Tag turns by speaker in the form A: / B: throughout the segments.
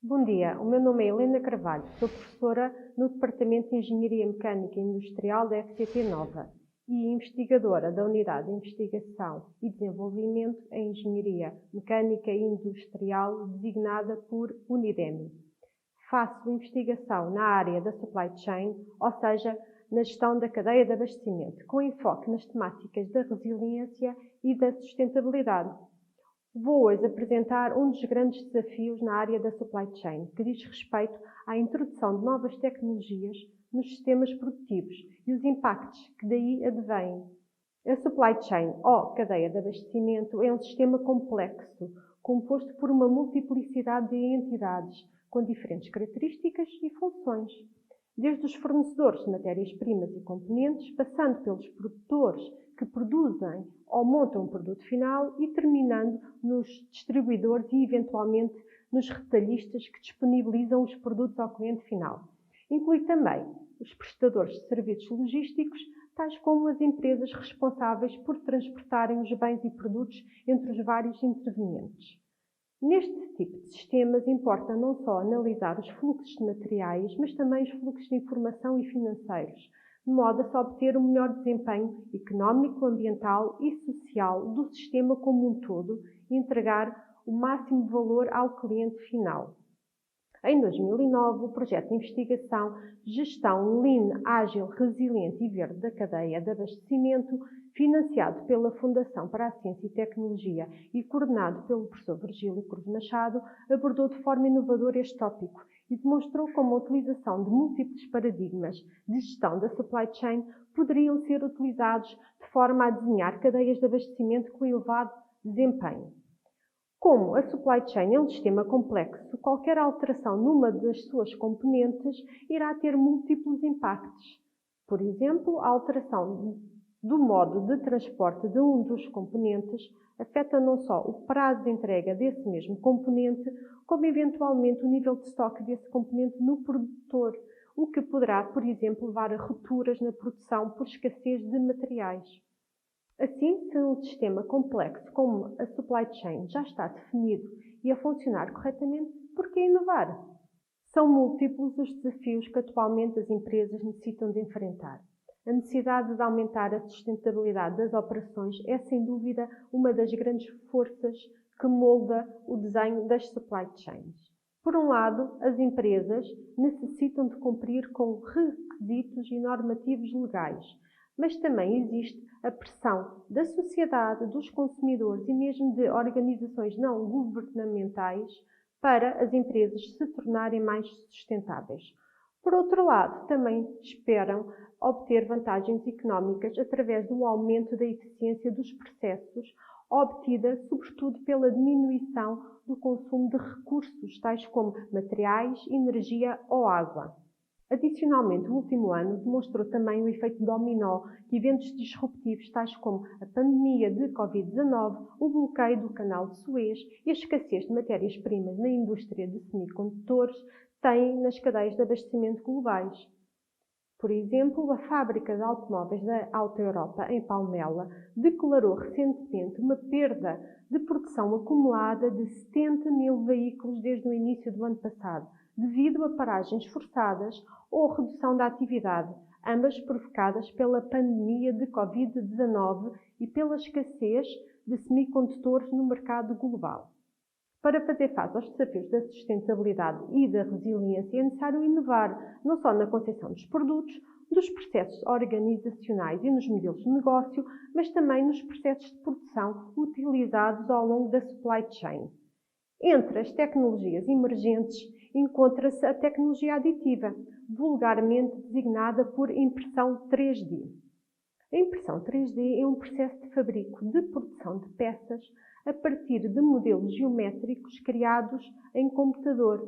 A: Bom dia, o meu nome é Helena Carvalho, sou professora no Departamento de Engenharia Mecânica e Industrial da FCT Nova e investigadora da Unidade de Investigação e Desenvolvimento em Engenharia Mecânica e Industrial, designada por Unidemi. Faço investigação na área da supply chain, ou seja, na gestão da cadeia de abastecimento, com enfoque nas temáticas da resiliência e da sustentabilidade. Vou hoje apresentar um dos grandes desafios na área da supply chain, que diz respeito à introdução de novas tecnologias nos sistemas produtivos e os impactos que daí advêm. A supply chain, ou cadeia de abastecimento, é um sistema complexo, composto por uma multiplicidade de entidades, com diferentes características e funções. Desde os fornecedores de matérias-primas e componentes, passando pelos produtores que produzem ou montam um produto final e terminando nos distribuidores e, eventualmente, nos retalhistas que disponibilizam os produtos ao cliente final. Inclui também os prestadores de serviços logísticos, tais como as empresas responsáveis por transportarem os bens e produtos entre os vários intervenientes. Neste tipo de sistemas importa não só analisar os fluxos de materiais, mas também os fluxos de informação e financeiros, de modo a se obter o melhor desempenho económico, ambiental e social do sistema como um todo e entregar o máximo de valor ao cliente final. Em 2009, o projeto de investigação Gestão Lean, Ágil, Resiliente e Verde da Cadeia de Abastecimento, financiado pela Fundação para a Ciência e Tecnologia e coordenado pelo professor Virgílio Cruz Machado, abordou de forma inovadora este tópico e demonstrou como a utilização de múltiplos paradigmas de gestão da supply chain poderiam ser utilizados de forma a desenhar cadeias de abastecimento com elevado desempenho. Como a supply chain é um sistema complexo, qualquer alteração numa das suas componentes irá ter múltiplos impactos. Por exemplo, a alteração do modo de transporte de um dos componentes afeta não só o prazo de entrega desse mesmo componente, como eventualmente o nível de estoque desse componente no produtor, o que poderá, por exemplo, levar a rupturas na produção por escassez de materiais. Assim, se um sistema complexo como a supply chain já está definido e a funcionar corretamente, por que inovar? São múltiplos os desafios que atualmente as empresas necessitam de enfrentar. A necessidade de aumentar a sustentabilidade das operações é, sem dúvida, uma das grandes forças que molda o desenho das supply chains. Por um lado, as empresas necessitam de cumprir com requisitos e normativos legais, mas também existe a pressão da sociedade, dos consumidores e mesmo de organizações não governamentais para as empresas se tornarem mais sustentáveis. Por outro lado, também esperam obter vantagens económicas através do aumento da eficiência dos processos, obtida sobretudo pela diminuição do consumo de recursos, tais como materiais, energia ou água. Adicionalmente, o último ano demonstrou também o efeito dominó que eventos disruptivos tais como a pandemia de Covid-19, o bloqueio do canal de Suez e a escassez de matérias-primas na indústria de semicondutores têm nas cadeias de abastecimento globais. Por exemplo, a fábrica de automóveis da Auto Europa, em Palmela, declarou recentemente uma perda de produção acumulada de 70 mil veículos desde o início do ano passado, devido a paragens forçadas ou redução da atividade, ambas provocadas pela pandemia de Covid-19 e pela escassez de semicondutores no mercado global. Para fazer face aos desafios da sustentabilidade e da resiliência, é necessário inovar, não só na concepção dos produtos, dos processos organizacionais e nos modelos de negócio, mas também nos processos de produção utilizados ao longo da supply chain. Entre as tecnologias emergentes encontra-se a tecnologia aditiva, vulgarmente designada por impressão 3D. A impressão 3D é um processo de fabrico de produção de peças a partir de modelos geométricos criados em computador.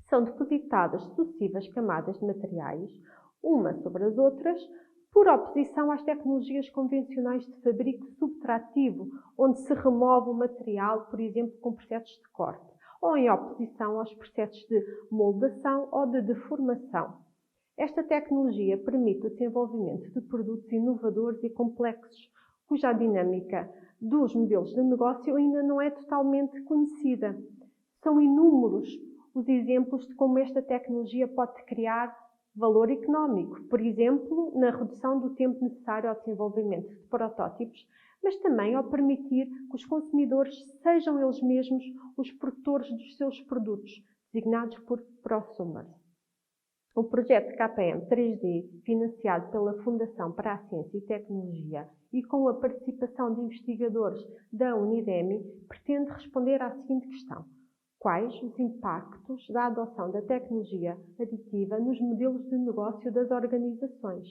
A: São depositadas sucessivas camadas de materiais, umas sobre as outras, por oposição às tecnologias convencionais de fabrico subtrativo, onde se remove o material, por exemplo, com processos de corte, ou em oposição aos processos de moldação ou de deformação. Esta tecnologia permite o desenvolvimento de produtos inovadores e complexos, cuja dinâmica dos modelos de negócio ainda não é totalmente conhecida. São inúmeros os exemplos de como esta tecnologia pode criar valor económico, por exemplo, na redução do tempo necessário ao desenvolvimento de protótipos, mas também ao permitir que os consumidores sejam eles mesmos os produtores dos seus produtos, designados por prosumers. O projeto KPM 3D, financiado pela Fundação para a Ciência e Tecnologia e com a participação de investigadores da Unidemi, pretende responder à seguinte questão: quais os impactos da adoção da tecnologia aditiva nos modelos de negócio das organizações?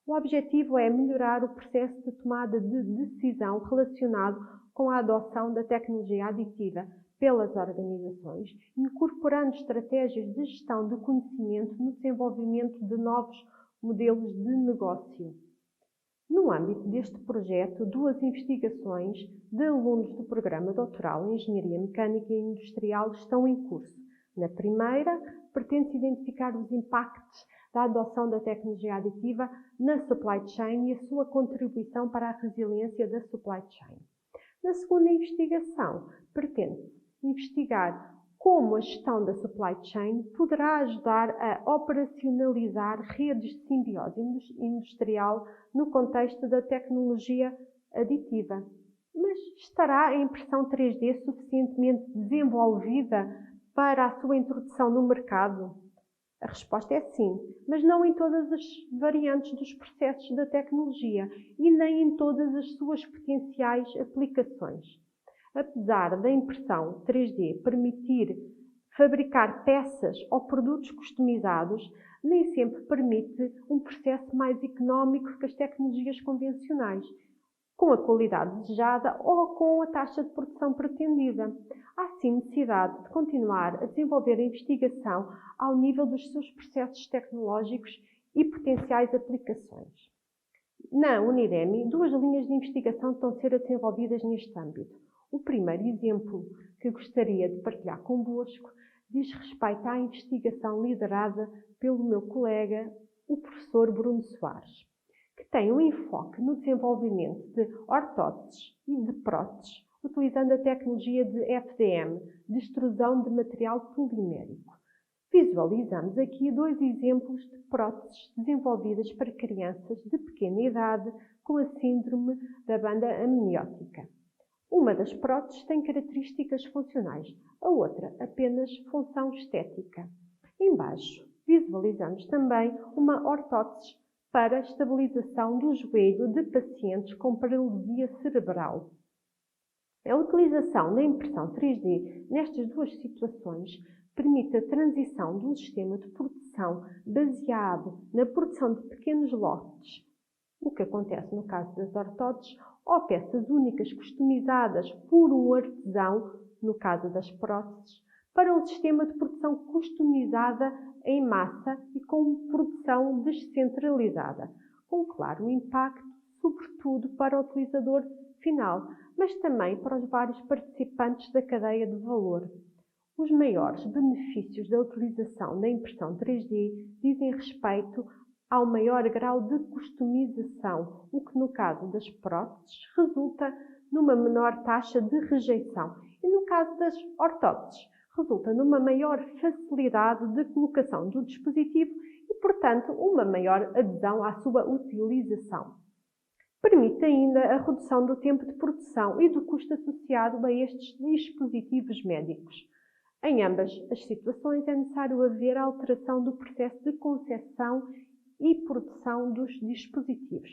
A: O objetivo é melhorar o processo de tomada de decisão relacionado com a adoção da tecnologia aditiva pelas organizações, incorporando estratégias de gestão de conhecimento no desenvolvimento de novos modelos de negócio. No âmbito deste projeto, 2 investigações de alunos do programa doutoral em Engenharia Mecânica e Industrial estão em curso. Na primeira, pretende-se identificar os impactos da adoção da tecnologia aditiva na supply chain e a sua contribuição para a resiliência da supply chain. Na segunda investigação, pretende-se investigar como a gestão da supply chain poderá ajudar a operacionalizar redes de simbiose industrial no contexto da tecnologia aditiva. Mas estará a impressão 3D suficientemente desenvolvida para a sua introdução no mercado? A resposta é sim, mas não em todas as variantes dos processos da tecnologia e nem em todas as suas potenciais aplicações. Apesar da impressão 3D permitir fabricar peças ou produtos customizados, nem sempre permite um processo mais económico que as tecnologias convencionais, com a qualidade desejada ou com a taxa de produção pretendida. Há sim necessidade de continuar a desenvolver a investigação ao nível dos seus processos tecnológicos e potenciais aplicações. Na Unidemi, 2 linhas de investigação estão a ser desenvolvidas neste âmbito. O primeiro exemplo que gostaria de partilhar convosco diz respeito à investigação liderada pelo meu colega, o professor Bruno Soares, que tem um enfoque no desenvolvimento de ortóteses e de próteses, utilizando a tecnologia de FDM, de extrusão de material polimérico. Visualizamos aqui 2 exemplos de próteses desenvolvidas para crianças de pequena idade com a síndrome da banda amniótica. Uma das próteses tem características funcionais, a outra apenas função estética. Embaixo, visualizamos também uma ortótese para estabilização do joelho de pacientes com paralisia cerebral. A utilização da impressão 3D nestas 2 situações permite a transição de um sistema de produção baseado na produção de pequenos lotes, o que acontece no caso das ortóteses, ou peças únicas customizadas por um artesão, no caso das próteses, para um sistema de produção customizada em massa e com produção descentralizada, com claro impacto, sobretudo para o utilizador final, mas também para os vários participantes da cadeia de valor. Os maiores benefícios da utilização da impressão 3D dizem respeito ao maior grau de customização, o que no caso das próteses resulta numa menor taxa de rejeição e no caso das ortóteses resulta numa maior facilidade de colocação do dispositivo e, portanto, uma maior adesão à sua utilização. Permite ainda a redução do tempo de produção e do custo associado a estes dispositivos médicos. Em ambas as situações é necessário haver a alteração do processo de concepção e produção dos dispositivos,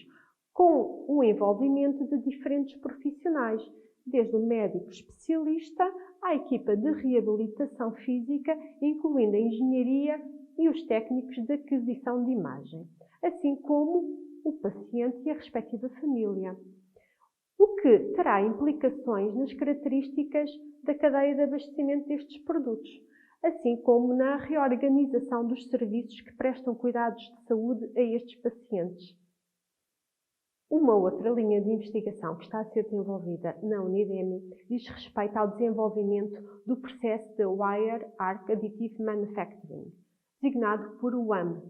A: com o envolvimento de diferentes profissionais, desde o médico especialista à equipa de reabilitação física, incluindo a engenharia e os técnicos de aquisição de imagem, assim como o paciente e a respectiva família, o que terá implicações nas características da cadeia de abastecimento destes produtos, assim como na reorganização dos serviços que prestam cuidados de saúde a estes pacientes. Uma outra linha de investigação que está a ser desenvolvida na Unidemi diz respeito ao desenvolvimento do processo de Wire Arc Additive Manufacturing, designado por WAM,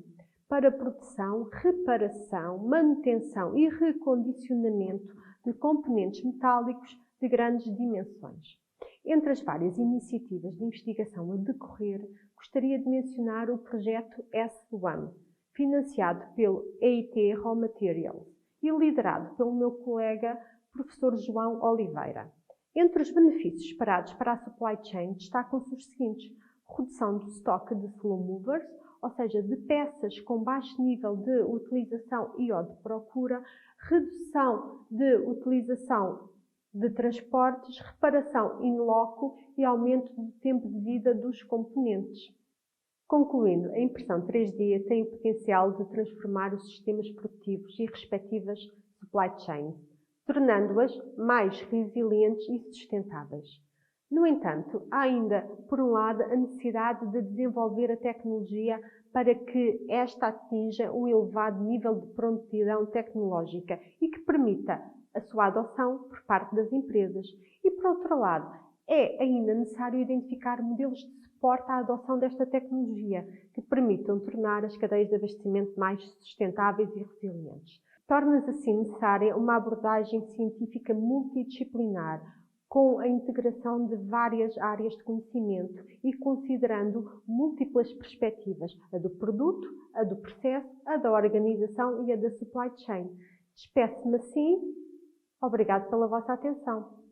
A: para produção, reparação, manutenção e recondicionamento de componentes metálicos de grandes dimensões. Entre as várias iniciativas de investigação a decorrer, gostaria de mencionar o projeto S1, financiado pelo EIT Raw Materials e liderado pelo meu colega professor João Oliveira. Entre os benefícios esperados para a supply chain destacam-se os seguintes: redução do estoque de slow movers, ou seja, de peças com baixo nível de utilização e ou de procura, redução de utilização de transportes, reparação in loco e aumento do tempo de vida dos componentes. Concluindo, a impressão 3D tem o potencial de transformar os sistemas produtivos e respectivas supply chains, tornando-as mais resilientes e sustentáveis. No entanto, há ainda, por um lado, a necessidade de desenvolver a tecnologia para que esta atinja um elevado nível de prontidão tecnológica e que permita a sua adoção por parte das empresas. E, por outro lado, é ainda necessário identificar modelos de suporte à adoção desta tecnologia que permitam tornar as cadeias de abastecimento mais sustentáveis e resilientes. Torna-se assim necessária uma abordagem científica multidisciplinar, com a integração de várias áreas de conhecimento e considerando múltiplas perspectivas, a do produto, a do processo, a da organização e a da supply chain. Despeço-me assim. Obrigado pela vossa atenção.